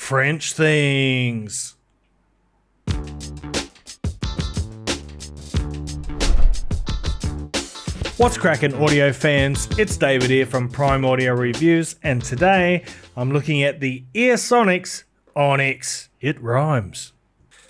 French things. What's cracking, audio fans? It's David here from Prime Audio Reviews, and today I'm looking at the Earsonics ONYX. It rhymes.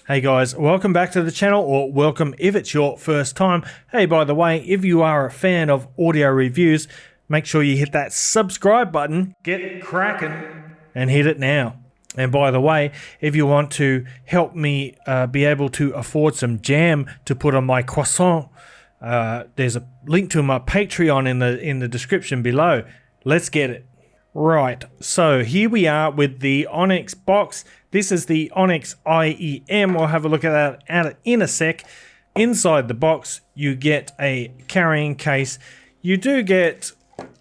Hey guys, welcome back to the channel, or welcome if it's your first time. Hey, by the way, if you are a fan of audio reviews, make sure you hit that subscribe button, get cracking, and hit it now. And by the way, if you want to help me be able to afford some jam to put on my croissant, there's a link to my Patreon in the description below. Let's get it. Right, so here we are with the ONYX box. This is the ONYX IEM. We'll have a look at that in a sec. Inside the box, you get a carrying case. You do get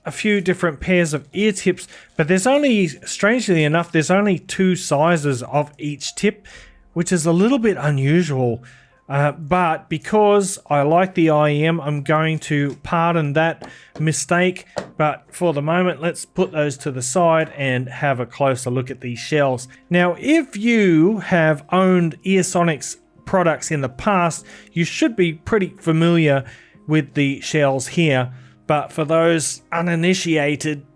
a few different pairs of ear tips, but there's only, strangely enough, there's only two sizes of each tip, which is a little bit unusual. But because I like the IEM, I'm going to pardon that mistake. But for the moment, let's put those to the side and have a closer look at these shells. Now, if you have owned Earsonics products in the past, you should be pretty familiar with the shells here. But for those uninitiated,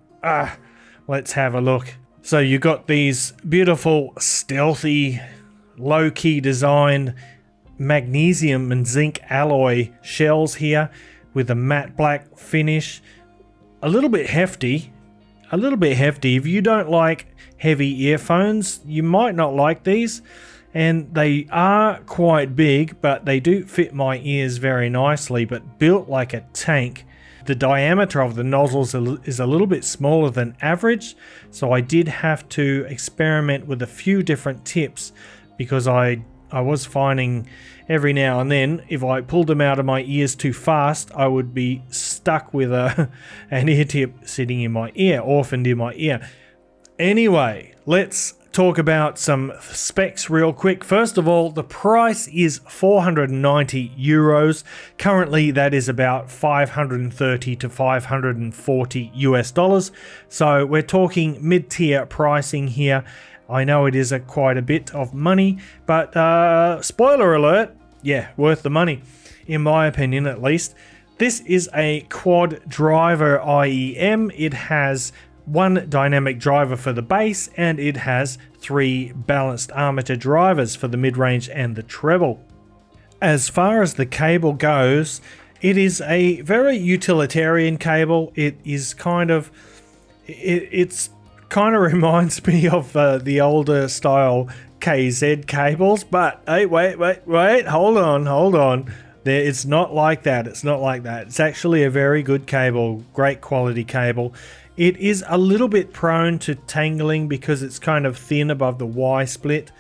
let's have a look. So you got these beautiful, stealthy, low-key design magnesium and zinc alloy shells here with a matte black finish. A little bit hefty. If you don't like heavy earphones, you might not like these. And they are quite big, but they do fit my ears very nicely, but built like a tank. The diameter of the nozzles is a little bit smaller than average, so I did have to experiment with a few different tips because I was finding every now and then if I pulled them out of my ears too fast, I would be stuck with an ear tip sitting in my ear, orphaned in my ear. Anyway, let's talk about some specs real quick. First of all, the price is 490 euros. Currently, that is about 530 to 540 US dollars. So we're talking mid-tier pricing here. I know it is quite a bit of money, but spoiler alert, yeah, worth the money, in my opinion at least. This is a quad driver IEM. It has one dynamic driver for the bass, and it has 3 balanced armature drivers for the mid-range and the treble. As far as the cable goes, it is a very utilitarian cable. It's kind of reminds me of the older style KZ cables, but hey, wait, hold on. It's not like that. It's actually a very good cable, great quality cable. It is a little bit prone to tangling because it's kind of thin above the Y split.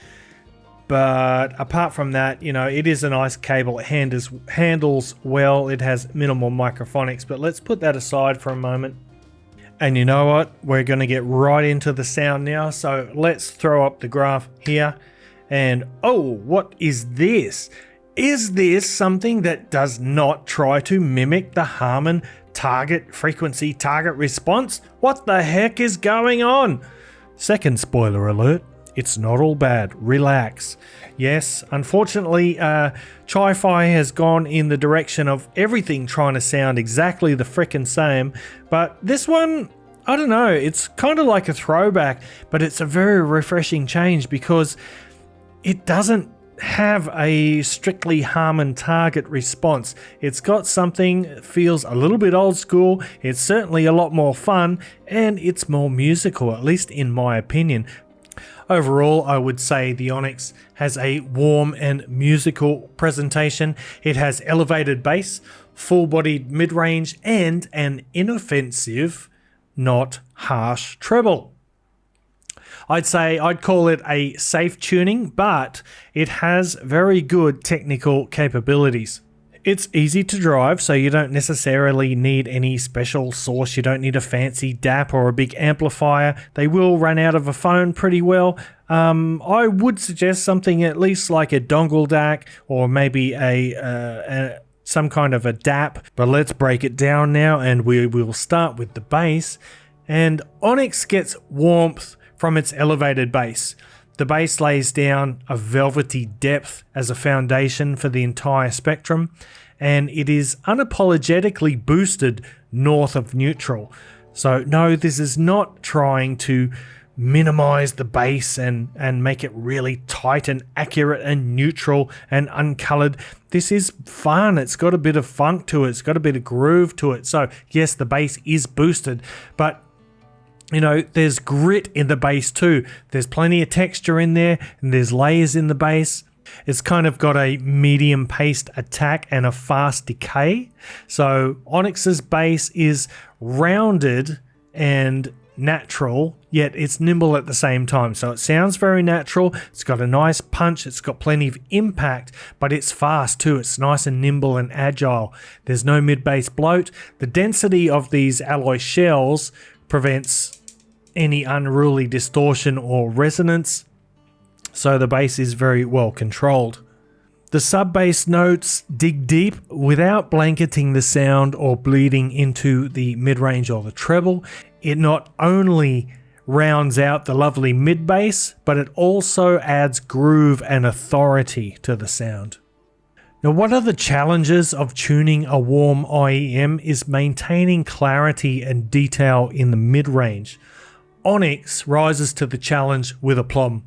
But apart from that, you know, it is a nice cable. It handles well. It has minimal microphonics, but let's put that aside for a moment. And you know what? We're going to get right into the sound now. So let's throw up the graph here. And oh, what is this? Is this something that does not try to mimic the Harman target frequency, target response? What the heck is going on? Second spoiler alert. It's not all bad. Relax. Yes, unfortunately, Chi-Fi has gone in the direction of everything trying to sound exactly the frickin' same. But this one, I don't know, it's kind of like a throwback, but it's a very refreshing change because it doesn't have a strictly Harman target response. It's got something that feels a little bit old school. It's certainly a lot more fun, and it's more musical, at least in my opinion. Overall, I would say the ONYX has a warm and musical presentation. It has elevated bass, full-bodied mid-range, and an inoffensive, not harsh treble. I'd call it a safe tuning, but it has very good technical capabilities. It's easy to drive, so you don't necessarily need any special source. You don't need a fancy DAP or a big amplifier. They will run out of a phone pretty well. I would suggest something at least like a dongle DAC or maybe some kind of a DAP. But let's break it down now, and we will start with the bass. And ONYX gets warmth from its elevated bass. The bass lays down a velvety depth as a foundation for the entire spectrum, and it is unapologetically boosted north of neutral. So no, this is not trying to minimize the bass and make it really tight and accurate and neutral and uncolored. This is fun. It's got a bit of funk to it. It's got a bit of groove to it. So yes, the bass is boosted, but you know, there's grit in the bass too. There's plenty of texture in there, and there's layers in the bass. It's kind of got a medium paced attack and a fast decay. So ONYX's bass is rounded and natural, yet it's nimble at the same time. So it sounds very natural. It's got a nice punch. It's got plenty of impact, but it's fast too. It's nice and nimble and agile. There's no mid-bass bloat. The density of these alloy shells prevents any unruly distortion or resonance, so the bass is very well controlled. The sub-bass notes dig deep without blanketing the sound or bleeding into the mid-range or the treble. It not only rounds out the lovely mid-bass, but it also adds groove and authority to the sound. Now, one of the challenges of tuning a warm IEM is maintaining clarity and detail in the mid-range. ONYX rises to the challenge with aplomb.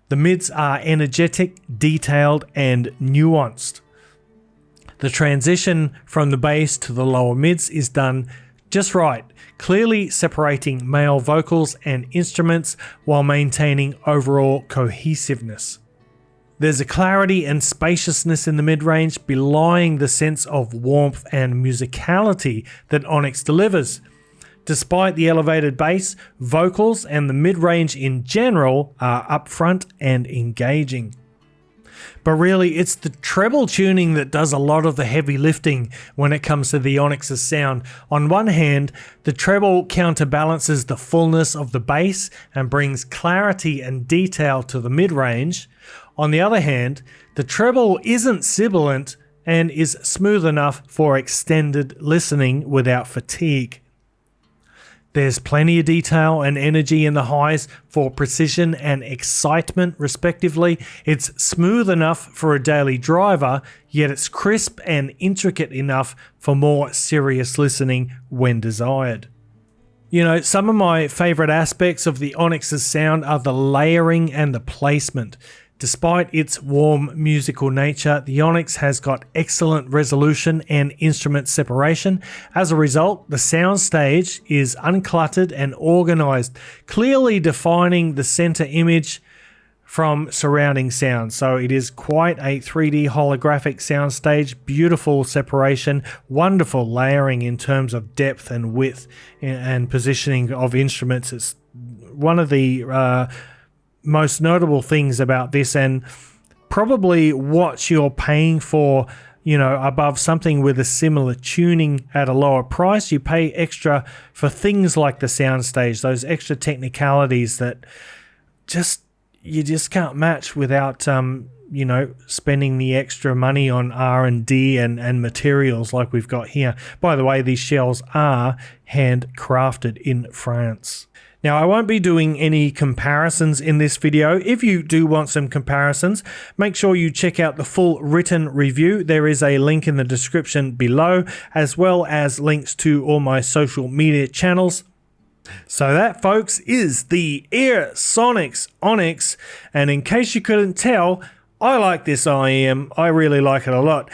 The mids are energetic, detailed, and nuanced. The transition from the bass to the lower mids is done just right, clearly separating male vocals and instruments while maintaining overall cohesiveness. There's a clarity and spaciousness in the mid-range belying the sense of warmth and musicality that ONYX delivers. Despite the elevated bass, vocals and the mid-range in general are upfront and engaging. But really, it's the treble tuning that does a lot of the heavy lifting when it comes to the ONYX's sound. On one hand, the treble counterbalances the fullness of the bass and brings clarity and detail to the mid-range. On the other hand, the treble isn't sibilant and is smooth enough for extended listening without fatigue. There's plenty of detail and energy in the highs for precision and excitement, respectively. It's smooth enough for a daily driver, yet it's crisp and intricate enough for more serious listening when desired. You know, some of my favorite aspects of the ONYX's sound are the layering and the placement. Despite its warm musical nature, the ONYX has got excellent resolution and instrument separation. As a result, the soundstage is uncluttered and organized, clearly defining the center image from surrounding sound. So it is quite a 3D holographic soundstage, beautiful separation, wonderful layering in terms of depth and width and positioning of instruments. It's one of the most notable things about this, and probably what you're paying for, you know, above something with a similar tuning at a lower price. You pay extra for things like the soundstage, those extra technicalities that you just can't match without you know, spending the extra money on R&D and materials like we've got here. By the way, these shells are handcrafted in France. Now, I won't be doing any comparisons in this video. If you do want some comparisons, make sure you check out the full written review. There is a link in the description below, as well as links to all my social media channels. So that, folks, is the Earsonics ONYX. And in case you couldn't tell, I like this IEM. I really like it a lot.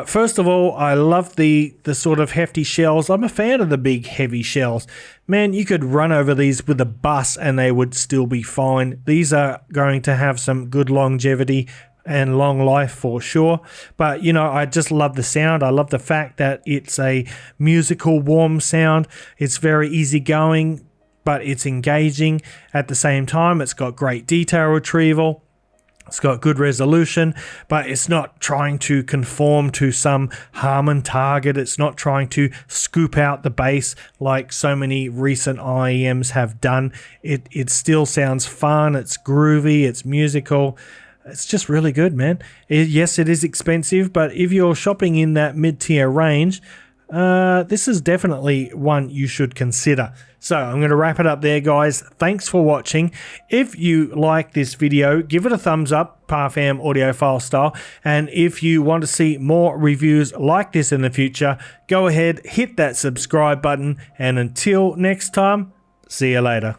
First of all, I love the sort of hefty shells. I'm a fan of the big heavy shells. Man, you could run over these with a bus and they would still be fine. These are going to have some good longevity and long life for sure. But, you know, I just love the sound. I love the fact that it's a musical, warm sound. It's very easygoing, but it's engaging at the same time. It's got great detail retrieval. It's got good resolution, but it's not trying to conform to some Harman target. It's not trying to scoop out the bass like so many recent IEMs have done. It still sounds fun. It's groovy. It's musical. It's just really good, man. Yes, it is expensive, but if you're shopping in that mid-tier range, this is definitely one you should consider. So I'm going to wrap it up there, guys. Thanks for watching. If you like this video, give it a thumbs up, Parfam audiophile style. And if you want to see more reviews like this in the future, go ahead, hit that subscribe button. And until next time, see you later.